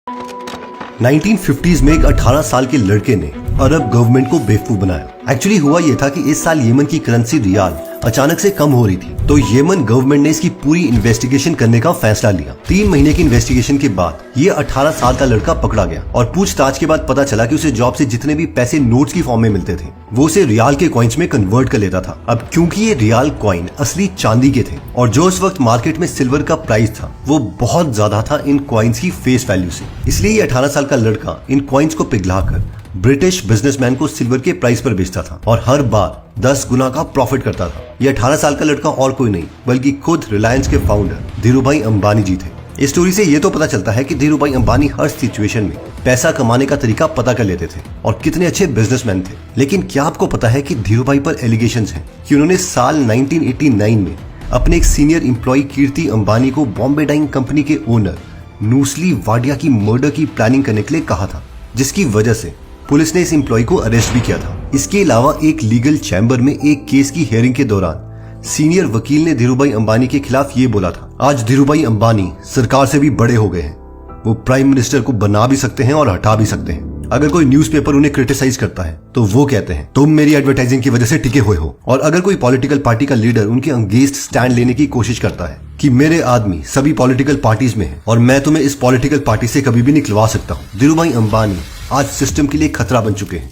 1950s में एक 18 साल के लड़के ने अरब गवर्नमेंट को बेवकूफ बनाया। एक्चुअली हुआ यह था कि इस साल यमन की करेंसी रियाल अचानक से कम हो रही थी, तो यमन गवर्नमेंट ने इसकी पूरी इन्वेस्टिगेशन करने का फैसला लिया। 3 महीने की इन्वेस्टिगेशन के बाद ये 18 साल का लड़का पकड़ा गया और पूछताछ के बाद पता चला कि उसे जॉब से जितने भी पैसे नोट्स की फॉर्म में मिलते थे वो उसे रियाल के कॉइन्स में कन्वर्ट कर लेता था। अब क्योंकि ये रियाल कॉइन असली चांदी के थे और जो उस वक्त मार्केट में सिल्वर का प्राइस था वो बहुत ज्यादा था इन कॉइन्स की फेस वैल्यू से, इसलिए ये 18 साल का लड़का इन कॉइन्स को पिघलाकर ब्रिटिश बिजनेसमैन को सिल्वर के प्राइस पर बेचता था और हर बार 10 गुना का प्रॉफिट करता था। ये 18 साल का लड़का और कोई नहीं बल्कि खुद रिलायंस के फाउंडर धीरूभाई अंबानी जी थे। इस स्टोरी से ये तो पता चलता है कि धीरूभाई अंबानी हर सिचुएशन में पैसा कमाने का तरीका पता कर लेते थे और कितने अच्छे बिजनेसमैन थे। लेकिन क्या आपको पता है कि धीरूभाई पर एलिगेशंस हैं कि उन्होंने साल 1989 में अपने एक सीनियर एम्प्लॉय कीर्ति अंबानी को बॉम्बे डाइंग कंपनी के ओनर नूसली वाडिया की मर्डर की प्लानिंग करने के लिए कहा था, जिसकी वजह से पुलिस ने इस एम्प्लॉय को अरेस्ट भी किया था। इसके अलावा एक लीगल चैम्बर में एक केस की हियरिंग के दौरान सीनियर वकील ने धीरूभाई अंबानी के खिलाफ ये बोला था, आज धीरूभाई अंबानी सरकार से भी बड़े हो गए हैं, वो प्राइम मिनिस्टर को बना भी सकते हैं और हटा भी सकते हैं। अगर कोई न्यूज़पेपर उन्हें क्रिटिसाइज करता है तो वो कहते हैं तुम मेरी एडवर्टाइजिंग की वजह से टिके हुए हो, और अगर कोई पॉलिटिकल पार्टी का लीडर उनके अगेंस्ट स्टैंड लेने की कोशिश करता है कि मेरे आदमी सभी पॉलिटिकल पार्टीज में है और मैं तुम्हें इस पॉलिटिकल पार्टी से कभी भी निकलवा सकता हूँ। धीरूभाई अंबानी आज सिस्टम के लिए खतरा बन चुके हैं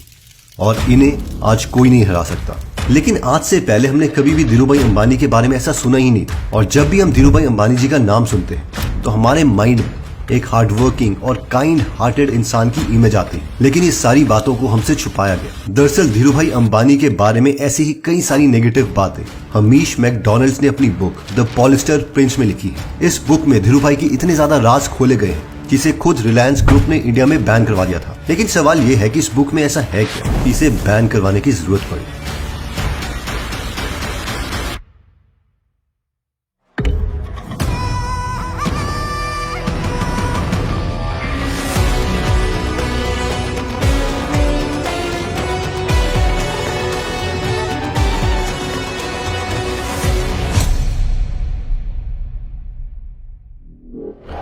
और इन्हें आज कोई नहीं हरा सकता। लेकिन आज से पहले हमने कभी भी धीरूभाई अंबानी के बारे में ऐसा सुना ही नहीं था, और जब भी हम धीरूभाई अंबानी जी का नाम सुनते हैं तो हमारे माइंड में एक हार्डवर्किंग और काइंड हार्टेड इंसान की इमेज आती है। लेकिन ये सारी बातों को हमसे छुपाया गया। दरअसल धीरूभाई अंबानी के बारे में ऐसी ही कई सारी नेगेटिव बातें हमीश मैकडॉनल्ड्स ने अपनी बुक द पॉलिस्टर प्रिंस में लिखी है। इस बुक में धीरूभाई के इतने ज्यादा राज खोले गए हैं जिसे खुद रिलायंस ग्रुप ने इंडिया में बैन करवा दिया था। लेकिन सवाल ये है कि इस बुक में ऐसा है क्या कि इसे बैन करवाने की जरूरत पड़ी।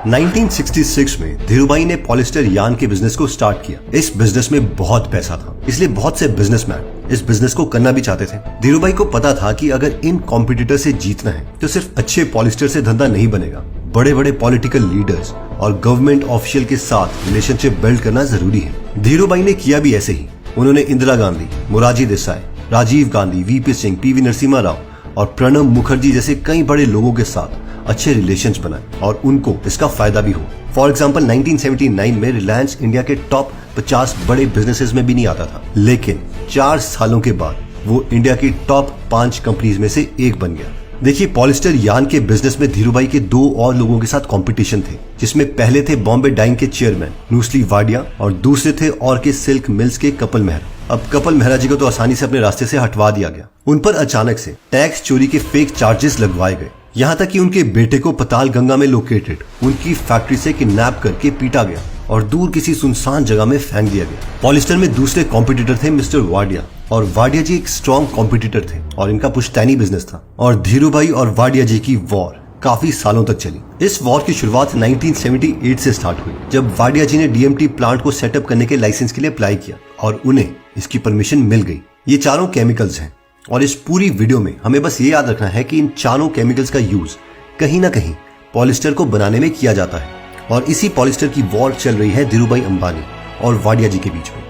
1966 में धीरूभाई ने पॉलिस्टर यार्न के बिजनेस को स्टार्ट किया। इस बिजनेस में बहुत पैसा था, इसलिए बहुत से बिजनेसमैन इस बिजनेस को करना भी चाहते थे। धीरूभाई को पता था कि अगर इन कॉम्पिटिटर से जीतना है तो सिर्फ अच्छे पॉलिस्टर से धंधा नहीं बनेगा, बड़े बड़े पॉलिटिकल लीडर्स और गवर्नमेंट ऑफिशियल के साथ रिलेशनशिप बिल्ड करना जरूरी है। धीरूभाई ने किया भी ऐसे ही। उन्होंने इंदिरा गांधी, मोरारजी देसाई, राजीव गांधी, वीपी सिंह, पीवी नरसिम्हा राव और प्रणब मुखर्जी जैसे कई बड़े लोगों के साथ अच्छे रिलेशंस बनाए और उनको इसका फायदा भी हो। फॉर एग्जाम्पल 1979 में रिलायंस इंडिया के टॉप 50 बड़े बिजनेसेस में भी नहीं आता था, लेकिन 4 सालों के बाद वो इंडिया की टॉप 5 कंपनीज में से एक बन गया। देखिए, पॉलिस्टर यार्न के बिजनेस में धीरूभाई के 2 और लोगों के साथ कंपटीशन थे, जिसमें पहले थे बॉम्बे डाइंग के चेयरमैन नूसली वाडिया और दूसरे थे और के सिल्क मिल्स के कपिल मेहरा। अब कपिल मेहरा जी को तो आसानी से अपने रास्ते से हटवा दिया गया। उन पर अचानक से टैक्स चोरी के फेक चार्जेस लगवाए गए, यहाँ तक कि उनके बेटे को पताल गंगा में लोकेटेड उनकी फैक्ट्री से किडनैप करके पीटा गया और दूर किसी सुनसान जगह में फेंक दिया गया। पॉलिस्टर में दूसरे कॉम्पिटिटर थे मिस्टर वाडिया, और वाडिया जी एक स्ट्रॉन्ग कॉम्पिटिटर थे और इनका पुश्तैनी बिजनेस था। और धीरूभाई और वाडिया जी की वॉर काफी सालों तक चली। इस वॉर की शुरुआत 1978 से स्टार्ट हुई, जब वाडिया जी ने डीएमटी प्लांट को सेटअप करने के लाइसेंस के लिए अप्लाई किया और उन्हें इसकी परमिशन मिल गई। ये चारों केमिकल्स हैं और इस पूरी वीडियो में हमें बस ये याद रखना है कि इन चारों केमिकल्स का यूज कहीं ना कहीं पॉलिस्टर को बनाने में किया जाता है, और इसी पॉलिस्टर की वॉर चल रही है धीरूभाई अंबानी और वाडिया जी के बीच में।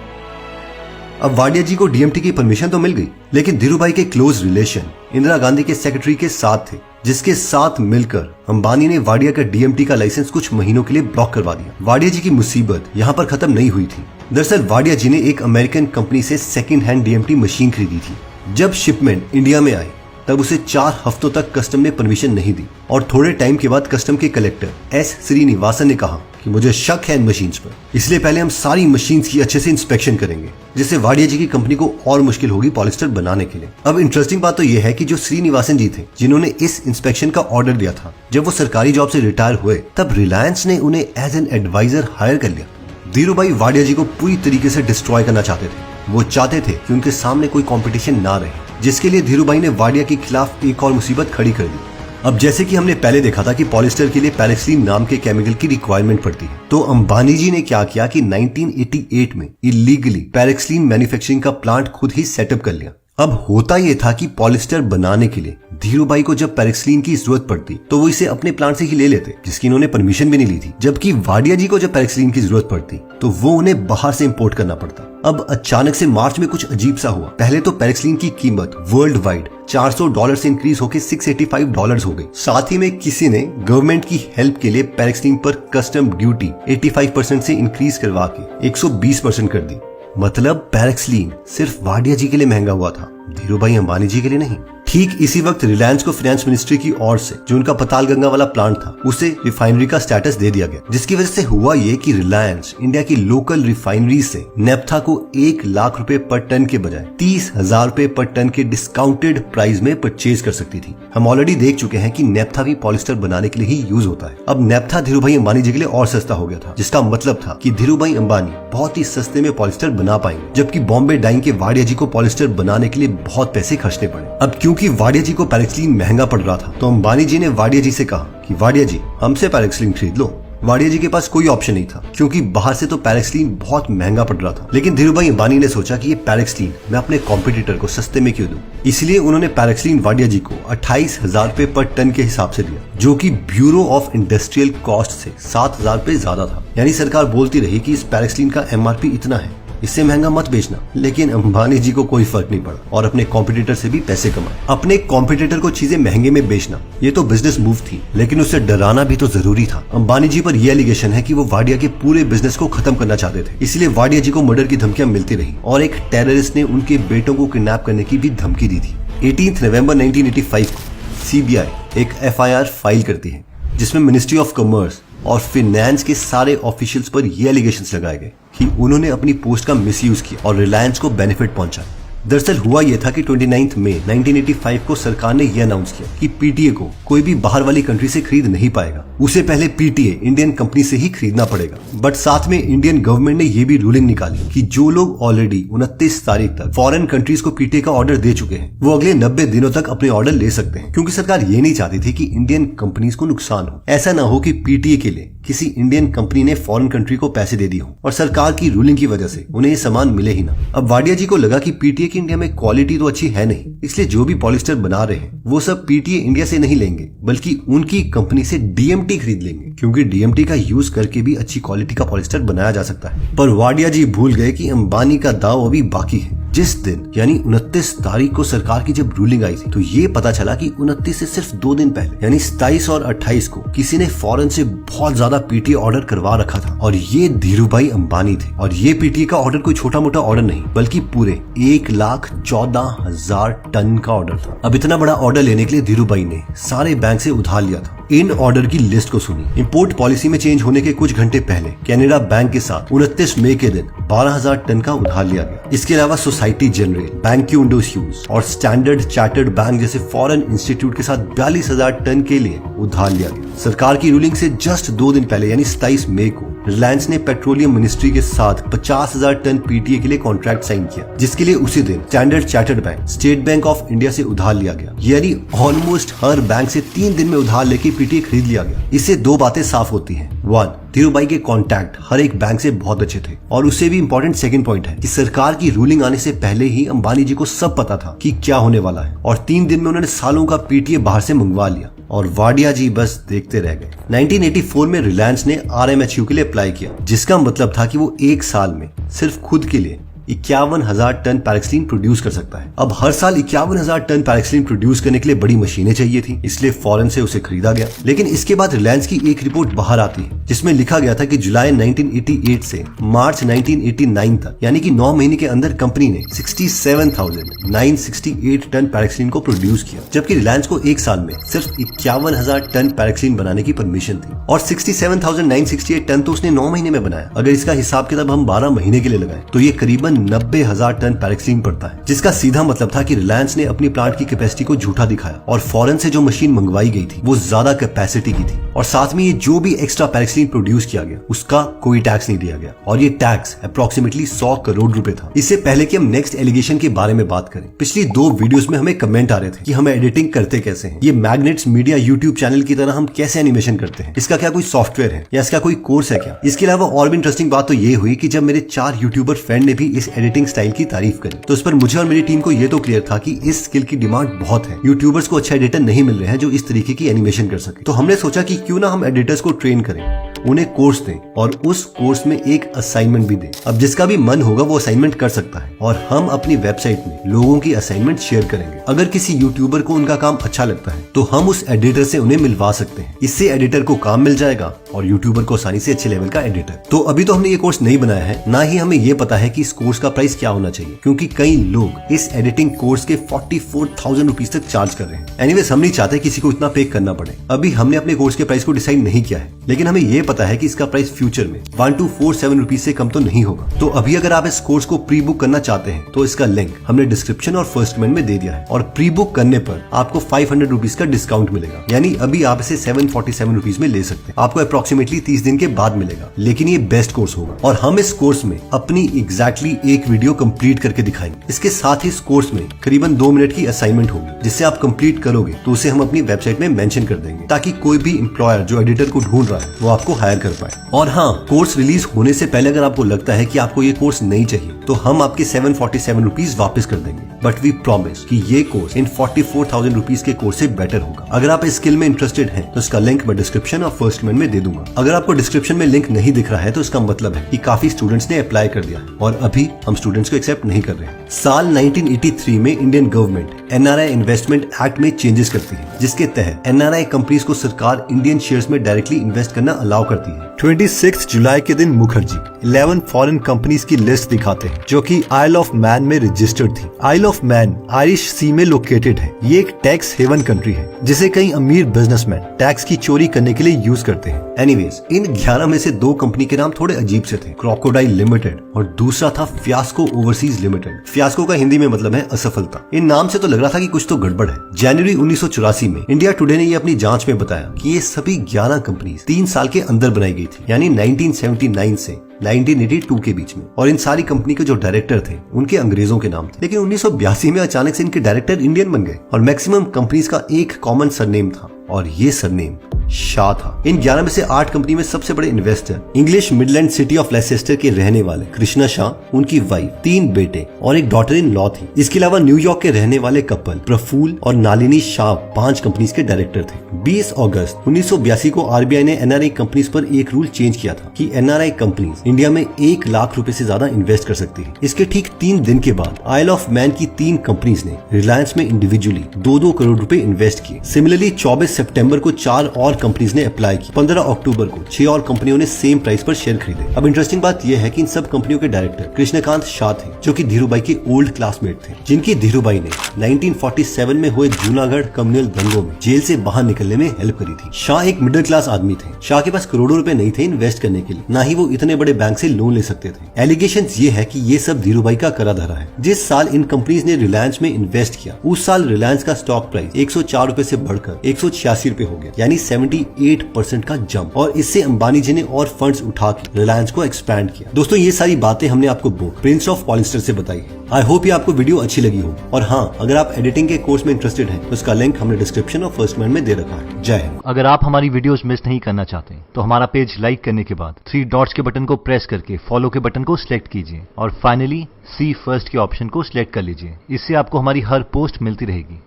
अब वाडिया जी को डीएमटी की परमिशन तो मिल गई, लेकिन धीरूभाई के क्लोज रिलेशन इंदिरा गांधी के सेक्रेटरी के साथ थे, जिसके साथ मिलकर अंबानी ने वाडिया का डीएमटी का लाइसेंस कुछ महीनों के लिए ब्लॉक करवा दिया। वाडिया जी की मुसीबत यहाँ पर खत्म नहीं हुई थी। दरअसल वाडिया जी ने एक अमेरिकन कंपनी से सेकेंड हैंड डीएमटी मशीन खरीदी थी। जब शिपमेंट इंडिया में आई तब उसे 4 हफ्तों तक कस्टम ने परमिशन नहीं दी, और थोड़े टाइम के बाद कस्टम के कलेक्टर एस श्रीनिवासन ने कहा कि मुझे शक है इन मशीन्स पर, इसलिए पहले हम सारी मशीन्स की अच्छे से इंस्पेक्शन करेंगे, जिससे वाडिया जी की कंपनी को और मुश्किल होगी पॉलिस्टर बनाने के लिए। अब इंटरेस्टिंग बात तो यह है कि जो श्रीनिवासन जी थे, जिन्होंने इस इंस्पेक्शन का ऑर्डर दिया था, जब वो सरकारी जॉब से रिटायर हुए तब रिलायंस ने उन्हें एज एन एडवाइजर हायर कर लिया। धीरूभाई वाडिया जी को पूरी तरीके से डिस्ट्रॉय करना चाहते थे। वो चाहते थे कि उनके सामने कोई कंपटीशन ना रहे, जिसके लिए धीरूभाई ने वाडिया के खिलाफ एक और मुसीबत खड़ी कर दी। अब जैसे कि हमने पहले देखा था कि पॉलिस्टर के लिए पैराक्सीन नाम के केमिकल की रिक्वायरमेंट पड़ती है, तो अंबानी जी ने क्या किया कि 1988 में इलीगली पैराक्सीन मैन्युफैक्चरिंग का प्लांट खुद ही सेटअप कर लिया। अब होता यह था कि पॉलिस्टर बनाने के लिए धीरूभाई को जब पैराक्सीन की जरूरत पड़ती तो वो इसे अपने प्लांट से ही ले लेते, जिसकी इन्होंने परमिशन भी नहीं ली थी। जबकि वाडिया जी को जब पैराक्सीन की जरूरत पड़ती तो वो उन्हें बाहर से इंपोर्ट करना पड़ता। अब अचानक से मार्च में कुछ अजीब सा हुआ। पहले तो पैराक्सीन की कीमत वर्ल्ड वाइड $400 से इंक्रीज होकर $685 हो गई। साथ ही में किसी ने गवर्नमेंट की हेल्प के लिए पैराक्सीन पर कस्टम ड्यूटी 85% से इंक्रीज करवा के 120% कर दी। मतलब पैराक्सीन सिर्फ वाडिया जी के लिए महंगा हुआ था, धीरूभाई अंबानी जी के लिए नहीं। ठीक इसी वक्त रिलायंस को फाइनेंस मिनिस्ट्री की ओर से जो उनका पतालगंगा वाला प्लांट था उसे रिफाइनरी का स्टेटस दे दिया गया, जिसकी वजह से हुआ ये कि रिलायंस इंडिया की लोकल रिफाइनरी से नेप्था को 1 लाख रुपए पर टन के बजाय 30,000 रुपए पर टन के डिस्काउंटेड प्राइस में परचेज कर सकती थी। हम ऑलरेडी देख चुके हैं कि नेप्था भी पॉलिस्टर बनाने के लिए ही यूज होता है। अब नेप्था धीरूभाई अंबानी जी के लिए और सस्ता हो गया था, जिसका मतलब था कि धीरूभाई अंबानी बहुत ही सस्ते में पॉलिस्टर बना पाएंगे, जबकि बॉम्बे डाइंग के वाडिया जी को पॉलिस्टर बनाने के लिए बहुत पैसे खर्चने पड़े। अब क्योंकि वाडिया जी को पैराक्सीन महंगा पड़ रहा था, तो अंबानी जी ने वाडिया जी से कहा कि वाडिया जी हमसे पैराक्सीन खरीद लो। वाडिया जी के पास कोई ऑप्शन नहीं था, क्योंकि बाहर से तो पैराक्सीन बहुत महंगा पड़ रहा था। लेकिन धीरूभाई अंबानी ने सोचा कि ये पैराक्सीन मैं अपने कॉम्पिटिटर को सस्ते में क्यों दूं, इसलिए उन्होंने पैराक्सीन वाडिया जी को 28,000 रुपए पर टन के हिसाब से दिया, जो कि ब्यूरो ऑफ इंडस्ट्रियल कॉस्ट से 7,000 रुपए ज्यादा था। यानी सरकार बोलती रही कि इस पैराक्सीन का MRP इतना है, इससे महंगा मत बेचना। लेकिन अंबानी जी को कोई फर्क नहीं पड़ा और अपने कॉम्पिटिटर से भी पैसे कमाए। अपने कॉम्पिटिटर को चीजें महंगे में बेचना ये तो बिजनेस मूव थी, लेकिन उसे डराना भी तो जरूरी था। अंबानी जी पर यह एलिगेशन है कि वो वाडिया के पूरे बिजनेस को खत्म करना चाहते थे, इसलिए वाडिया जी को मर्डर की धमकियां मिलती रही और एक टेररिस्ट ने उनके बेटों को किडनैप करने की भी धमकी दी थी। 18 नवंबर 1985 को CBI एक FIR फाइल करती है, जिसमें मिनिस्ट्री ऑफ कॉमर्स और फाइनेंस के सारे ऑफिशियल्स पर ये एलिगेशंस लगाए गए कि उन्होंने अपनी पोस्ट का मिसयूज किया और रिलायंस को बेनिफिट पहुंचा। दरअसल हुआ यह था कि 29 मई 1985 को सरकार ने यह अनाउंस किया कि PTA को कोई भी बाहर वाली कंट्री से खरीद नहीं पाएगा, उसे पहले PTA इंडियन कंपनी से ही खरीदना पड़ेगा। बट साथ में इंडियन गवर्नमेंट ने यह भी रूलिंग निकाली कि जो लोग ऑलरेडी 29 तारीख तक फॉरेन कंट्रीज को PTA का ऑर्डर दे चुके हैं, वो अगले 90 दिनों तक अपने ऑर्डर ले सकते हैं, क्योंकि सरकार ये नहीं चाहती थी कि इंडियन कंपनीज को नुकसान हो। ऐसा ना हो कि PTA के लिए किसी इंडियन कंपनी ने फॉरेन कंट्री को पैसे दे दिए हो और सरकार की रूलिंग की वजह से उन्हें ये सामान मिले ही ना। अब वाडिया जी को लगा कि PTA की इंडिया में क्वालिटी तो अच्छी है नहीं, इसलिए जो भी पॉलिस्टर बना रहे हैं वो सब PTA इंडिया से नहीं लेंगे, बल्कि उनकी कंपनी से DMT खरीद लेंगे, क्योंकि DMT का यूज करके भी अच्छी क्वालिटी का पॉलिस्टर बनाया जा सकता है। पर वाडिया जी भूल गए कि अंबानी का दाव अभी बाकी है। जिस दिन यानी 29 तारीख को सरकार की जब रूलिंग आई थी, तो ये पता चला कि 29 से सिर्फ 2 दिन पहले यानी 27 और 28 को किसी ने फॉरेन से बहुत ज्यादा PTA ऑर्डर करवा रखा था और ये धीरूभाई अंबानी थे। और ये PTA का ऑर्डर कोई छोटा मोटा ऑर्डर नहीं, बल्कि पूरे 1,14,000 टन का ऑर्डर था। अब इतना बड़ा ऑर्डर लेने के लिए धीरूभाई ने सारे बैंक से उधार लिया था। इन ऑर्डर की लिस्ट को सुनी। इंपोर्ट पॉलिसी में चेंज होने के कुछ घंटे पहले कैनेडा बैंक के साथ 29 मई के दिन 12,000 टन का उधार लिया गया। इसके अलावा सोसाइटी जनरल, बैंक की विंडोज ह्यूज और स्टैंडर्ड चार्टर्ड बैंक जैसे फॉरेन इंस्टीट्यूट के साथ 42,000 टन के लिए उधार लिया गया। सरकार की रूलिंग से जस्ट 2 दिन पहले यानी 27 मई को रिलायंस ने पेट्रोलियम मिनिस्ट्री के साथ 50,000 टन PTA के लिए कॉन्ट्रैक्ट साइन किया, जिसके लिए उसी दिन standard chartered bank, state bank of India से उधार लिया गया। यानी ऑलमोस्ट हर बैंक से 3 दिन में उधार लेके PTA खरीद लिया गया। इससे 2 बातें साफ होती हैं। 1, धीरूभाई के कॉन्टैक्ट हर एक बैंक से बहुत अच्छे थे, और उससे भी इम्पोर्टेंट सेकंड पॉइंट है कि सरकार की रूलिंग आने से पहले ही अंबानी जी को सब पता था कि क्या होने वाला है, और 3 दिन में उन्होंने सालों का PTA बाहर से मंगवा लिया और वाडिया जी बस देखते रह गए। 1984 में रिलायंस ने RMHU के लिए अप्लाई किया, जिसका मतलब था कि वो 1 साल में सिर्फ खुद के लिए 51,000 टन पैराक्सीन प्रोड्यूस कर सकता है। अब हर साल 51,000 टन पैराक्सीन प्रोड्यूस करने के लिए बड़ी मशीनें चाहिए थी, इसलिए फॉरेन से उसे खरीदा गया। लेकिन इसके बाद रिलायंस की एक रिपोर्ट बाहर आती है, जिसमें लिखा गया था कि जुलाई 1988 से मार्च 1989 तक यानी कि 9 महीने के अंदर कंपनी ने 67,968 टन पैराक्सीन को प्रोड्यूस किया, जबकि रिलायंस को 1 साल में सिर्फ 51,000 टन पैराक्सीन बनाने की परमिशन थी, और 67,968 टन तो उसने 9 महीने में बनाया। अगर इसका हिसाब किताब हम 12 महीने के लिए लगाएं तो ये करीबन तकरीबन 90,000 टन पैराक्सीन पड़ता है, जिसका सीधा मतलब था कि रिलायंस ने अपनी प्लांट की कैपेसिटी को झूठा दिखाया और फॉरेन से जो मशीन मंगवाई गई थी वो ज्यादा कैपेसिटी की थी, और साथ में ये जो भी एक्स्ट्रा पैराक्सीन प्रोड्यूस किया गया उसका कोई टैक्स नहीं दिया गया, और ये टैक्स अप्रोक्सीमेटली 100 करोड़ रुपए था। इससे पहले कि हम नेक्स्ट एलिगेशन के बारे में बात करें, पिछली 2 वीडियोस में हमें कमेंट आ रहे थे कि हम एडिटिंग करते कैसे हैं, ये मैग्नेट्स मीडिया यूट्यूब चैनल की तरह हम कैसे एनिमेशन करते हैं, इसका क्या कोई सॉफ्टवेयर है या इसका कोई कोर्स है क्या। इसके अलावा और भी इंटरेस्टिंग बात तो ये हुई कि जब मेरे 4 यूट्यूबर फ्रेंड ने भी इस एडिटिंग स्टाइल की तारीफ करी, तो उस पर मुझे और मेरी टीम को ये तो क्लियर था कि इस स्किल की डिमांड बहुत है, यूट्यूबर्स को अच्छा एडिटर नहीं मिल रहे हैं जो इस तरीके की एनिमेशन कर सके। तो हमने सोचा कि क्यों ना हम एडिटर्स को ट्रेन करें, उन्हें कोर्स दें और उस कोर्स में एक असाइनमेंट भी दें। अब जिसका भी मन होगा वो असाइनमेंट कर सकता है और हम अपनी वेबसाइट में लोगों की असाइनमेंट शेयर करेंगे। अगर किसी यूट्यूबर को उनका काम अच्छा लगता है तो हम उस एडिटर से उन्हें मिलवा सकते हैं। इससे एडिटर को काम मिल जाएगा और यूट्यूबर को आसानी से अच्छे लेवल का एडिटर। तो अभी तो हमने ये कोर्स नहीं बनाया है, ना ही हमें ये पता है कि इस कोर्स का प्राइस क्या होना चाहिए, क्योंकि कई लोग इस एडिटिंग कोर्स के 44,000 रुपीज तक चार्ज कर रहे हैं। एनीवेज, हम नहीं चाहते किसी को इतना पे करना पड़े। अभी हमने अपने कोर्स के प्राइस को डिसाइड नहीं किया है, लेकिन हमें ये पता है कि इसका प्राइस फ्यूचर में 1247 रुपीज से कम तो नहीं होगा। तो अभी अगर आप इस कोर्स को प्री बुक करना चाहते हैं तो इसका लिंक हमने डिस्क्रिप्शन और फर्स्ट कमेंट में दे दिया है, और प्री बुक करने पर आपको 500 रुपीज का डिस्काउंट मिलेगा, यानी अभी आप इसे 747 रुपीज में ले सकते हैं। आपको अप्रोक्सीमेटली 30 दिन के बाद मिलेगा, लेकिन ये बेस्ट कोर्स होगा और हम इस कोर्स में अपनी एग्जैक्टली एक वीडियो कंप्लीट करके दिखाएंगे। इसके साथ ही इस कोर्स में करीबन 2 मिनट की असाइनमेंट होगी, जिससे आप कंप्लीट करोगे तो उसे हम अपनी वेबसाइट में मेंशन कर देंगे, ताकि कोई भी एम्प्लॉयर जो एडिटर को ढूंढ रहा है वो आपको हायर कर पाए। और हाँ, कोर्स रिलीज होने से पहले अगर आपको लगता है कि आपको ये कोर्स नहीं चाहिए तो हम आपके 747 रुपीज वापस कर देंगे, बट वी प्रॉमिस कि ये कोर्स इन 44,000 रुपीज के कोर्स से बेटर होगा। अगर आप इस स्किल में इंटरेस्टेड हैं तो इसका लिंक मैं डिस्क्रिप्शन और फर्स्ट कमेंट में दे दूंगा। अगर आपको डिस्क्रिप्शन में लिंक नहीं दिख रहा है तो इसका मतलब है कि काफी स्टूडेंट्स ने अप्लाई कर दिया है और अभी हम स्टूडेंट्स को एक्सेप्ट नहीं कर रहे हैं। साल 1983 में Indian government NRI investment act में चेंजेस करती है, जिसके तहत एनआरआई कंपनीज को सरकार इंडियन शेयर्स में डायरेक्टली इन्वेस्ट करना अलाउ करती है। 26 जुलाई के दिन मुखर्जी 11 फॉरेन कंपनीज की लिस्ट दिखाते हैं जो कि आइल ऑफ मैन में रजिस्टर्ड थी। आइल ऑफ मैन आयरिश सी में लोकेटेड है। ये एक टैक्स हेवन कंट्री है जिसे कई अमीर बिजनेसमैन टैक्स की चोरी करने के लिए यूज करते हैं। एनीवेज, इन 11 में से 2 कंपनी के नाम थोड़े अजीब से थे, क्रोकोडाइल लिमिटेड और दूसरा था फियास्को ओवरसीज लिमिटेड। फियास्को का हिंदी में मतलब है असफलता। इन नाम से तो लग रहा था कि कुछ तो गड़बड़ है। जनवरी 1984 में इंडिया टुडे ने ये अपनी जांच में बताया कि ये सभी 11 कंपनी 3 साल के अंदर बनाई गई थी, यानी 1979 से 1982 के बीच में, और इन सारी कंपनी के जो डायरेक्टर थे उनके अंग्रेजों के नाम थे। लेकिन 1982 में अचानक से इनके डायरेक्टर इंडियन बन गए और मैक्सिमम कंपनीज का एक कॉमन सरनेम था और ये सरनेम शाह था। इन 11 में से 8 कंपनी में सबसे बड़े investor English Midland city of Leicester के रहने वाले कृष्णा शाह, उनकी वाइफ, 3 बेटे और एक डॉटर इन लॉ थी। इसके अलावा न्यूयॉर्क के रहने वाले कपल प्रफुल्ल और नालिनी शाह 5 कंपनीज के डायरेक्टर थे। 20 अगस्त 1982 को आरबीआई ने एनआरआई कंपनीज पर एक रूल चेंज किया था कि एनआरआई कंपनीज इंडिया में 1 लाख रुपए से ज्यादा इन्वेस्ट कर सकती है। इसके ठीक 3 दिन के बाद आइल ऑफ मैन की 3 कंपनीज ने रिलायंस में इंडिविजुअली 2-2 करोड़ रुपए इन्वेस्ट किए। सिमिलरली 24 सितंबर को 4 और कंपनीज ने अप्लाई की। 15 अक्टूबर को 6 और कंपनियों ने सेम प्राइस पर शेयर खरीदे। अब इंटरेस्टिंग बात यह है कि इन सब कंपनियों के डायरेक्टर कृष्णकांत शाह थे, जो कि धीरूभाई के ओल्ड क्लासमेट थे, जिनकी धीरूभाई ने 1947 में हुए जूनागढ़ कम्युनल दंगों में जेल से बाहर निकलने में हेल्प करी थी। शाह एक मिडिल क्लास आदमी थे। शाह के पास करोड़ों रुपए नहीं थे इन्वेस्ट करने के लिए, ना ही वो इतने बड़े बैंक से लोन ले सकते थे। एलिगेशंस ये है कि ये सब धीरूभाई का करा धरा है। जिस साल इन कंपनीज ने रिलायंस में इन्वेस्ट किया उस साल रिलायंस का स्टॉक प्राइस 104 रुपए से बढ़कर 186 रुपए हो गया, यानी 78% का जंप, और इससे अंबानी जी ने और फंड्स उठा के रिलायंस को एक्सपैंड किया। दोस्तों, ये सारी बातें हमने आपको बुक प्रिंस ऑफ पॉलिस्टर से बताई है। आई होप ये आपको वीडियो अच्छी लगी हो, और हाँ, अगर आप एडिटिंग के कोर्स में इंटरेस्टेड हैं तो उसका लिंक हमने डिस्क्रिप्शन और फर्स्ट कमेंट में दे रखा है। जय हिंद। अगर आप हमारी वीडियोस मिस नहीं करना चाहते तो हमारा पेज लाइक करने के बाद 3 डॉट्स के बटन को प्रेस करके फॉलो के बटन को सिलेक्ट कीजिए और फाइनली सी फर्स्ट के ऑप्शन को सिलेक्ट कर लीजिए। इससे आपको हमारी हर पोस्ट मिलती रहेगी।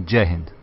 जय हिंद।